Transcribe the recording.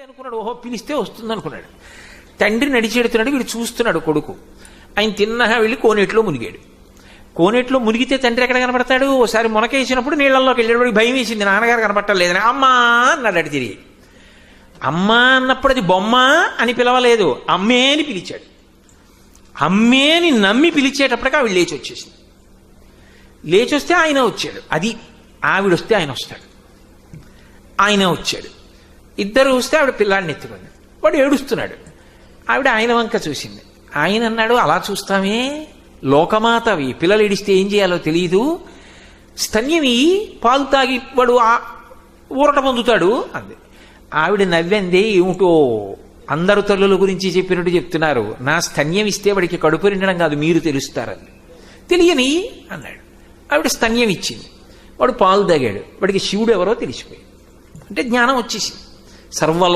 అనుకున్నాడు, ఓహో పిలిస్తే వస్తుంది అనుకున్నాడు. తండ్రి నడిచెడుతున్నాడు, వీడు చూస్తున్నాడు కొడుకు. ఆయన తిన్నగా వెళ్ళి కోనేట్లో మునిగాడు. కోనేట్లో మునిగితే తండ్రి ఎక్కడ కనపడతాడు? ఓసారి మునకేసినప్పుడు నీళ్లలోకి వెళ్ళేటప్పుడు భయం వేసింది, నాన్నగారు కనపట్టలేదని. అమ్మా అన్నాడు అటు తిరిగి. అమ్మా అన్నప్పుడు అది బొమ్మ అని పిలవలేదు, అమ్మే అని పిలిచాడు. అమ్మేని నమ్మి పిలిచేటప్పటికి ఆవిడ లేచి వచ్చేసింది. లేచి వస్తే ఆయన వచ్చాడు. అది ఆవిడొస్తే ఆయన వస్తాడు. ఆయన వచ్చాడు. ఇద్దరు వస్తే ఆవిడ పిల్లాడిని ఎత్తుకుంది. వాడు ఏడుస్తున్నాడు. ఆవిడ ఆయన వంక చూసింది. ఆయన అన్నాడు, అలా చూస్తామే, లోకమాతవి, పిల్లలు ఏడిస్తే ఏం చేయాలో తెలియదు, స్తన్యమి పాలు తాగి వాడు ఊరట పొందుతాడు అంది. ఆవిడ నవ్వంది, ఏమిటో అందరు తల్లుల గురించి చెప్పినట్టు చెప్తున్నారు, నా స్తన్యం ఇస్తే వాడికి కడుపు నిండడం కాదు, మీరు తెలుస్తారని. తెలియని అన్నాడు. ఆవిడ స్తన్యం ఇచ్చింది. వాడు పాలు తాగాడు. వాడికి శివుడు ఎవరో తెలిసిపోయింది. అంటే జ్ఞానం వచ్చేసింది. సర్వలో